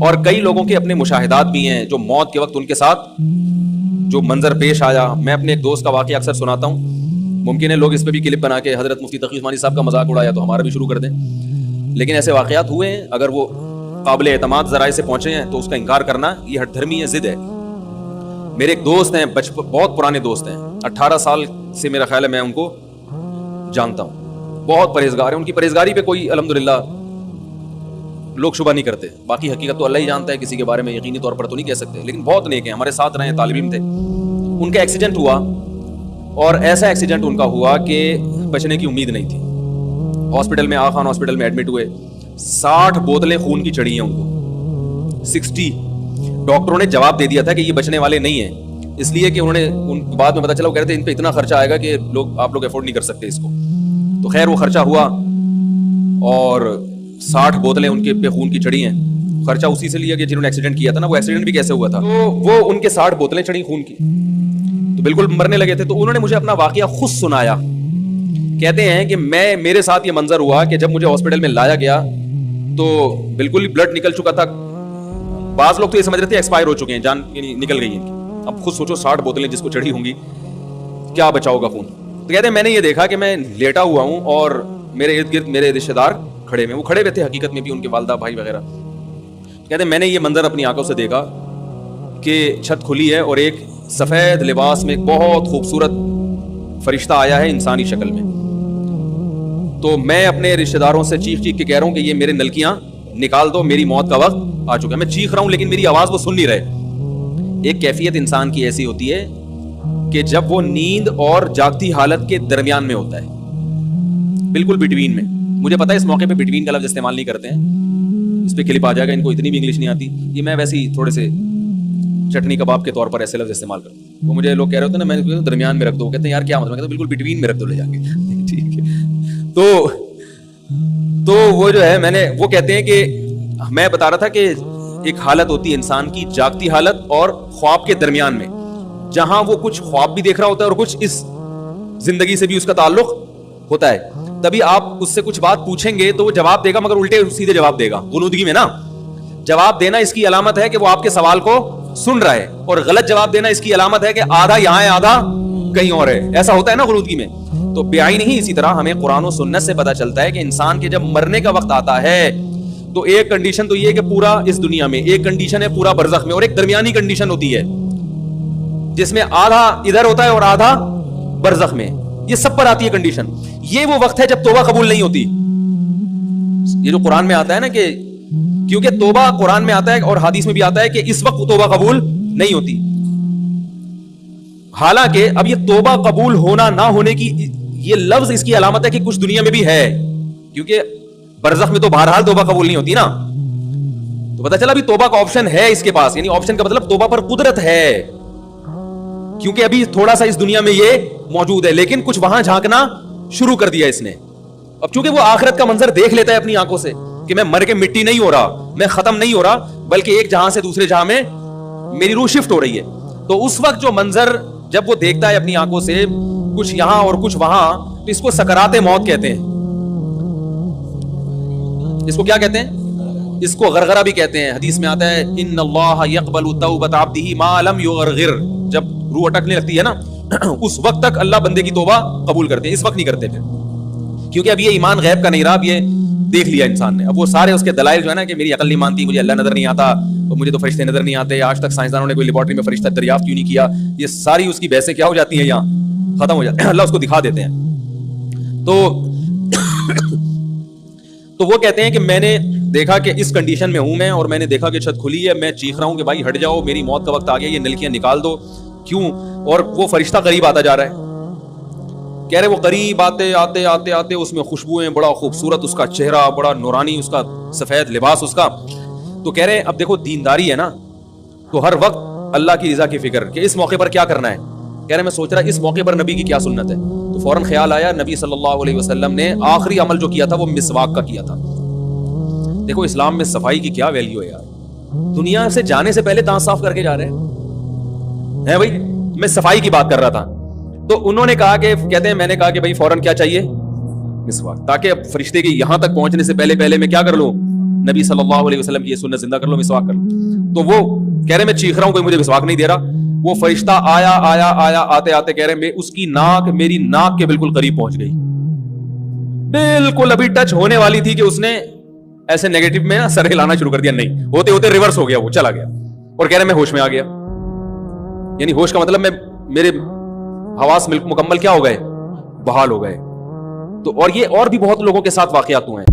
اور کئی لوگوں کے اپنے مشاہدات بھی ہیں جو موت کے وقت ان کے ساتھ جو منظر پیش آیا. میں اپنے ایک دوست کا واقعہ اکثر سناتا ہوں, ممکن ہے لوگ اس پہ بھی کلپ بنا کے حضرت مفتی تقی عثمانی صاحب کا مذاق اڑایا تو ہمارا بھی شروع کر دیں, لیکن ایسے واقعات ہوئے ہیں. اگر وہ قابل اعتماد ذرائع سے پہنچے ہیں تو اس کا انکار کرنا یہ ہٹ دھرمی ہے, ضد ہے. میرے ایک دوست ہیں, بہت پرانے دوست ہیں, 18 سال سے میرا خیال ہے میں ان کو جانتا ہوں, بہت پرہیزگار ہیں. ان کی پرہیزگاری پہ کوئی الحمدللہ لوگ شبہ نہیں کرتے, باقی حقیقت تو اللہ ہی جانتا ہے, کسی کے بارے میں یقینی طور پر تو نہیں کہہ سکتے, لیکن بہت نیک ہیں, ہمارے ساتھ رہے, طالب علم تھے. ان کا ایکسیڈنٹ ہوا اور ایسا ایکسیڈنٹ ان کا ہوا کہ بچنے کی امید نہیں تھی. ہاسپٹل میں آخان ہاسپٹل میں ایڈمٹ ہوئے, 60 بوتلیں خون کی چڑھی ہیں ان کو, 60. ڈاکٹروں نے جواب دے دیا تھا کہ یہ بچنے والے نہیں ہیں, اس لیے کہ انہوں نے ان بعد میں پتا چلا وہ کہہ رہے تھے ان پہ اتنا خرچہ آئے گا کہ آپ لوگ افورڈ نہیں کر سکتے اس کو. تو خیر وہ خرچہ ہوا اور 60 بوتلیں ان کے پہ خون کی چڑھی ہیں. خرچہ اسی سے لیا کہ جنہوں نے ایکسیڈنٹ کیا تھا نا, وہ ایکسیڈنٹ بھی کیسے ہوا تھا, تو وہ ان کے 60 بوتلیں چڑھی خون کی, تو بالکل مرنے لگے تھے. تو انہوں نے مجھے اپنا واقعہ خود سنایا. کہتے ہیں کہ میرے ساتھ یہ منظر ہوا کہ جب مجھے ہاسپٹل میں لایا گیا تو بالکل بلڈ نکل چکا تھا. بعض لوگ تو یہ سمجھ رہے تھے ایکسپائر ہو چکے ہیں, جان نکل گئی ہیں. اب خود سوچو 60 بوتلیں جس کو چڑھی ہوں گی کیا بچا ہوگا خون. تو کہتے ہیں میں نے یہ دیکھا کہ میں لیٹا ہوا ہوں اور میرے ارد گرد میرے رشتے دار کھڑے ہوئے, وہ کھڑے ہوئے تھے حقیقت میں بھی, ان کے والدہ بھائی وغیرہ. کہتے ہیں میں نے یہ منظر اپنی آنکھوں سے دیکھا کہ چھت کھلی ہے اور ایک سفید لباس میں ایک بہت خوبصورت فرشتہ آیا ہے انسانی شکل میں. تو میں اپنے رشتے داروں سے چیخ چیخ کے کہہ رہا ہوں کہ یہ میرے نلکیاں نکال دو, میری موت کا وقت آ چکا ہے. میں چیخ رہا ہوں لیکن میری آواز وہ سن نہیں رہے. ایک کیفیت انسان کی ایسی ہوتی ہے کہ جب وہ نیند اور جاگتی حالت کے درمیان میں ہوتا ہے, بالکل بٹوین میں. مجھے پتا ہے اس موقع پہ بٹوین کا لفظ استعمال نہیں کرتے ہیں, اس پہ کلپ آ جائے گا, ان کو اتنی بھی انگلش نہیں آتی. یہ میں ویسے ہی تھوڑے سے چٹنی کباب کے طور پر ایسے لفظ استعمال کرتا ہوں. وہ مجھے لوگ کہہ رہے ہوتے ہیں نا, میں درمیان میں رکھ دو, کہتے ہیں یار کیا مطلب, کہتے ہیں بالکل بٹوین میں رکھ دو لے جا کے. ٹھیک ہے, تو وہ جو ہے میں نے وہ کہتے ہیں کہ میں بتا رہا تھا کہ ایک حالت ہوتی ہے انسان کی, جاگتی حالت اور خواب کے درمیان میں, جہاں وہ کچھ خواب بھی دیکھ رہا ہوتا ہے اور کچھ اس زندگی سے بھی اس کا تعلق ہوتا ہے. تبھی آپ اس سے کچھ بات پوچھیں گے تو وہ جواب دے گا, مگر الٹے سیدھے جواب دے گا. غنودگی میں نا جواب دینا اس کی علامت ہے کہ وہ آپ کے سوال کو سن رہا ہے, اور غلط جواب دینا اس کی علامت ہے کہ آدھا یہاں ہے آدھا کہیں اور ہے. ایسا ہوتا ہے نا غنودگی میں. تو بعین ہی اسی طرح ہمیں قرآن و سنت سے پتا چلتا ہے کہ انسان کے جب مرنے کا وقت آتا ہے تو ایک کنڈیشن تو یہ ہے کہ پورا اس دنیا میں, ایک کنڈیشن ہے پورا برزخ میں, اور ایک درمیانی کنڈیشن ہوتی ہے جس میں آدھا ادھر ہوتا ہے اور آدھا برزخ میں. یہ سب پر آتی ہے کنڈیشن. یہ وہ وقت ہے جب توبہ قبول نہیں ہوتی. یہ جو قرآن میں آتا ہے نا کہ کیونکہ توبہ قرآن میں آتا ہے اور حدیث میں بھی آتا ہے کہ اس وقت توبہ قبول نہیں ہوتی. حالانکہ اب یہ توبہ قبول ہونا نہ ہونے کی یہ لفظ اس کی علامت ہے کہ کچھ دنیا میں بھی ہے, کیونکہ برزخ میں تو بہرحال توبہ قبول نہیں ہوتی نا. تو پتہ چلا ابھی توبہ کا آپشن ہے اس کے پاس, یعنی آپشن کا مطلب توبہ پر قدرت ہے, کیونکہ ابھی تھوڑا سا اس دنیا میں یہ موجود ہے, لیکن کچھ وہاں جھانکنا شروع کر دیا اس نے. اب چونکہ وہ آخرت کا منظر دیکھ لیتا ہے اپنی آنکھوں سے کہ میں مر کے مٹی نہیں ہو رہا, میں ختم نہیں ہو رہا, بلکہ ایک جہاں سے دوسرے جہاں میں میری روح شفٹ ہو رہی ہے. تو اس وقت جو منظر جب وہ دیکھتا ہے اپنی آنکھوں سے, کچھ یہاں اور کچھ وہاں, تو اس کو سکرات موت کہتے ہیں. اس کو کیا کہتے ہیں؟ اس کو غرغرہ بھی کہتے ہیں. حدیث میں آتا ہے ان اللہ یقبل توبۃ عبدہ ما لم یغرغر, جب روح اٹکنے لگتی ہے نا اس وقت تک اللہ بندے کی توبہ قبول کرتے ہیں, اس وقت نہیں کرتے پھر, کیونکہ اب یہ ایمان غیب کا نہیں رہا, اب یہ دیکھ لیا انسان نے. اب وہ سارے اس کے دلائل جو ہے نا کہ میری عقل نہیں مانتی, مجھے اللہ نظر نہیں آتا, اور مجھے تو فرشتے نظر نہیں آتے, آج تک سائنسدانوں نے کوئی لیبارٹری میں فرشتہ دریافت کیوں نہیں کیا, یہ ساری اس کی بحثیں کیا ہو جاتی ہیں, یہاں ختم ہو جاتے ہیں, اللہ اس کو دکھا دیتے ہیں. تو وہ کہتے ہیں کہ میں نے دیکھا کہ اس کنڈیشن میں ہوں میں, اور میں نے دیکھا کہ چھت کھلی ہے, میں چیخ رہا ہوں کہ بھائی ہٹ جاؤ, میری موت کا وقت آ گیا, یہ نلکیاں نکال دو. کیوں؟ اور وہ فرشتہ قریب آتا جا رہا ہے. کہہ رہے وہ قریب آتے آتے آتے آتے اس میں خوشبوئیں, بڑا خوبصورت اس کا چہرہ, بڑا نورانی اس کا سفید لباس اس کا. تو کہہ رہے اب دیکھو دینداری ہے نا, تو ہر وقت اللہ کی رضا کی فکر کہ اس موقع پر کیا کرنا ہے. کہہ رہے میں سوچ رہا اس موقع پر نبی کی کیا سنت ہے. تو فوراً خیال آیا نبی صلی اللہ علیہ وسلم نے آخری عمل جو کیا تھا وہ مسواک کا کیا تھا. دیکھو اسلام میں صفائی کی کیا ویلیو ہے یار, دنیا سے جانے سے پہلے دانت صاف کر کے جا رہے ہیں بھائی. میں صفائی کی بات کر رہا تھا. تو انہوں نے کہا کہ کہتے ہیں میں نے کہا کہ بھائی فوراً کیا چاہیے, مسواک, تاکہ فرشتے کے یہاں تک پہنچنے سے پہلے میں کیا کر لوں, نبی صلی اللہ علیہ وسلم کی یہ سنت زندہ کر لو، مسواک کر لو. تو وہ کہہ رہے میں چیخ رہا ہوں، کوئی مجھے مسواک نہیں دے رہا. وہ فرشتہ آیا آتے آتے کہہ رہے میں اس کی ناک میری ناک کے بالکل قریب پہنچ گئی، بالکل ابھی ٹچ ہونے والی تھی کہ اس نے ایسے نیگیٹو میں سر ہلانا شروع کر دیا. نہیں، ہوتے ہوتے ریورس ہو گیا، وہ چلا گیا. اور کہہ رہے میں ہوش میں آ گیا. یعنی ہوش کا مطلب میرے حواس مکمل کیا ہو گئے، بحال ہو گئے. تو اور یہ اور بھی بہت لوگوں کے ساتھ واقعات ہوئے ہیں.